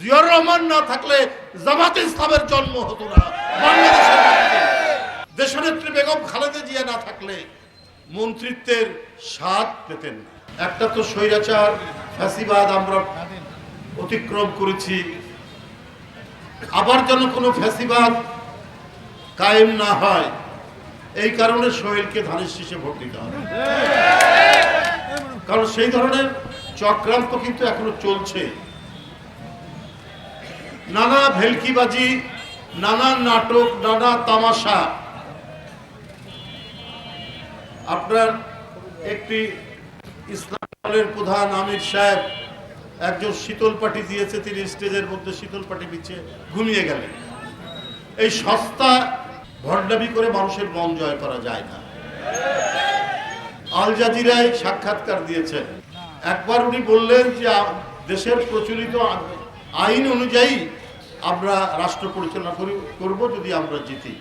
জিয়াউর রহমান না থাকলে জামাতে ইসলামের জন্ম হতো না বাংলাদেশের মাটিতে। দেশনেত্রী বেগম খালেদা জিয়া না থাকলে মন্ত্রিত্বের স্বাদ পেতেন না। একটা তো স্বৈরাচার ফ্যাসিবাদ আমরা অতিক্রম করেছি, আবার যেন কোনো ফ্যাসিবাদ কায়েম না হয় এই কারণে সোহেলকে ধানের শীষে ভোট দিতে হবে। কারণ সেই ধরনের চক্রান্ত কিন্তু এখনো চলছে। নানা ভেলকিবাজি, নানা নাটক, নানা তামাশা। আপনার একটি ইসলাম দলের প্রধান আমির সাহেব একজন শীতল পাটি দিয়েছে, তিনি স্টেজের মধ্যে শীতল পাটি বিছিয়ে ঘুমিয়ে গেলেন। এই সস্তা ভণ্ডামি করে মানুষের মন জয় করা যায় না। আল জাজিরায় সাক্ষাৎকার দিয়েছেন, একবার উনি বললেন যে দেশের প্রচলিত আইন অনুযায়ী আমরা রাষ্ট্র পরিচালনা করব যদি আমরা জিতি।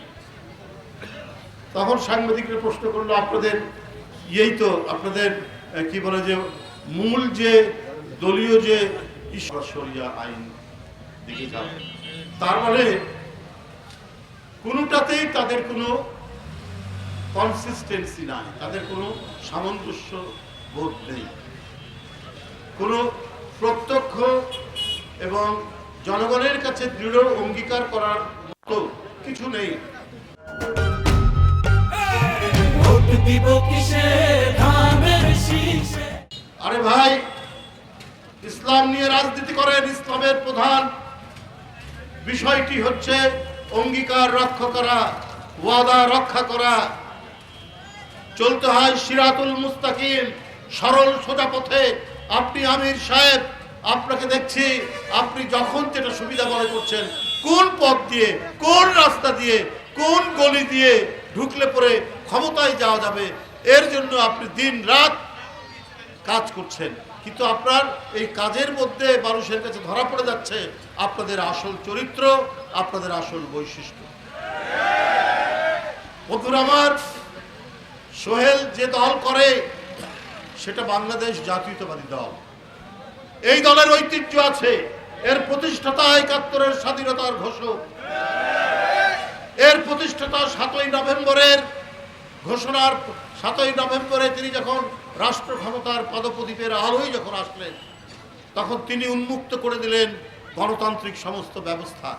তখন সাংবাদিকরা প্রশ্ন করলো, আপনাদের আপনাদের কি বলে যে মূল যে দলীয় যে শরিয়া আইন দিকে যাবে, তার মানে কোনোটাতেই তাদের কোনো কনসিস্টেন্সি নাই, তাদের কোনো সামঞ্জস্য বোধ নেই, কোনো প্রত্যক্ষ এবং জনগণের কাছে দৃঢ় অঙ্গীকার করার মতো কিছু নেই। আরে ভাই, ইসলাম নিয়ে রাজনীতি করেন, ইসলামের প্রধান বিষয়টি হচ্ছে অঙ্গীকার রক্ষা করা, ওয়াদা রক্ষা করা। চলতে হয় সিরাতুল মুস্তাকিম, সরল সোজা পথে। আপনি আমির সাহেব, আপনাকে দেখছি আপনি যখন যেটা সুবিধা মনে করছেন, কোন পথ দিয়ে, কোন রাস্তা দিয়ে, কোন গলি দিয়ে ঢুকলে পরে ক্ষমতায় যাওয়া যাবে, এর জন্য আপনি দিন রাত কাজ করছেন। কিন্তু আপনার এই কাজের মধ্যে মানুষের কাছে ধরা পড়ে যাচ্ছে আপনাদের আসল চরিত্র, আপনাদের আসল বৈশিষ্ট্য। বন্ধুরা আমার, সোহেল যে দল করে সেটা বাংলাদেশ জাতীয়তাবাদী দল। এই দলের ঐতিহ্য আছে, এর প্রতিষ্ঠাতা ৭১-এর স্বাধীনতার ঘোষক, এর প্রতিষ্ঠাতা ৭ই নভেম্বরের ঘোষণার ৭ই নভেম্বরে তিনি যখন রাষ্ট্র ক্ষমতার পদপ্রদীপের আলোয় যখন আসলেন, তখন তিনি উন্মুক্ত করে দিলেন গণতান্ত্রিক সমস্ত ব্যবস্থা,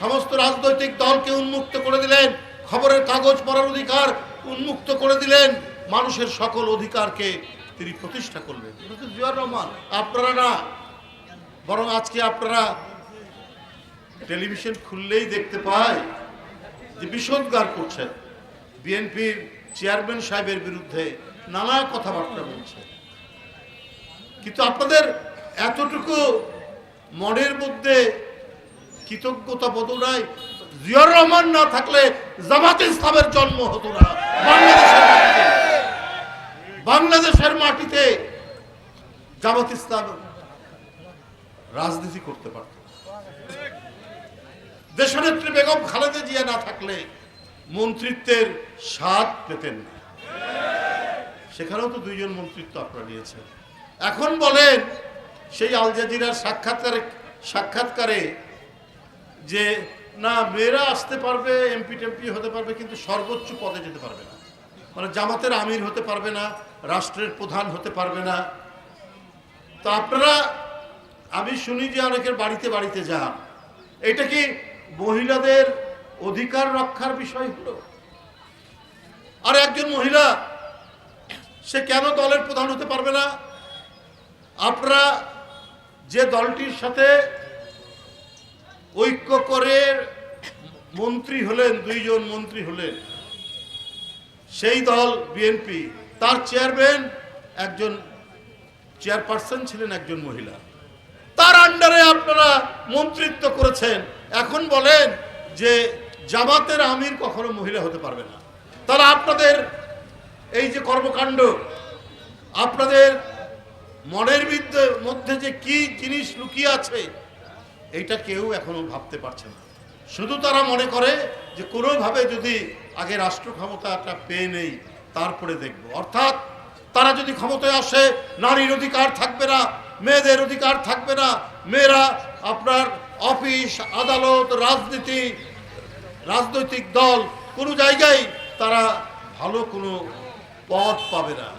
সমস্ত রাজনৈতিক দলকে উন্মুক্ত করে দিলেন, খবরের কাগজ পড়ার অধিকার উন্মুক্ত করে দিলেন, মানুষের সকল অধিকারকে তিনি প্রতিষ্ঠা করলেন। জিয়াউর রহমান আপনারা না, বরং আজকে আপনারা টেলিভিশন খুললেই দেখতে পায় যে বিষোদ্গার করছেন, বিএনপির চেয়ারম্যান সাহেবের বিরুদ্ধে নানা কথাবার্তা বলছে। কিন্তু আপনাদের এতটুকু মনের মধ্যে কৃতজ্ঞতা বোধ নাই, জিয়াউর রহমান না থাকলে জামাতে ইসলামের জন্ম হতো না বাংলাদেশের মাটিতে। বাংলাদেশের মাটিতে জামাত ইসলাম রাজনীতি করতে পারত। দেশনেত্রী বেগম খালেদা জিয়া না থাকলে মন্ত্রিত্বের স্বাদ পেতেন না। সেখানেও তো দুইজন মন্ত্রিত্ব আপনারা নিয়েছেন। এখন বলেন সেই আল জাজিরার সাক্ষাৎকারে যে না, মেয়েরা আসতে পারবে, এমপি টেমপি হতে পারবে, কিন্তু সর্বোচ্চ পদে যেতে পারবে না, মানে জামাতের আমির হতে পারবে না, রাষ্ট্রের প্রধান হতে পারবে না। তো আপনারা, আমি শুনি যে অনেকের বাড়িতে বাড়িতে যান, এটা কি মহিলাদের অধিকার রক্ষার বিষয় হলো? আর একজন মহিলা সে কেন দলের প্রধান হতে পারবে না? আপনারা যে দলটির সাথে ঐক্য করে মন্ত্রী হলেন, দুইজন মন্ত্রী হলেন, সেই দল বিএনপি, তার চেয়ারম্যান একজন, চেয়ারপারসন ছিলেন একজন মহিলা, তার আন্ডারে আপনারা মন্ত্রিত্ব করেছেন। এখন বলেন যে জামাতের আমির কখনো মহিলা হতে পারবে না। তাহলে আপনাদের এই যে কর্মকাণ্ড, আপনাদের মনের মধ্যে যে কি জিনিস লুকিয়ে আছে, এইটা কেউ এখনো ভাবতে পারছে না। শুধু তারা মনে করে যে কোনোভাবে যদি আগে রাষ্ট্র ক্ষমতাটা পেয়ে নেই তারপরে দেখব। অর্থাৎ তারা যদি ক্ষমতায় আসে, নারীর অধিকার থাকবে না, মেয়েদের অধিকার থাকবে না, মেয়েরা আপনার অফিস আদালত রাজনৈতিক দল কোনো জায়গায় তারা ভালো কোনো পদ পাবে না।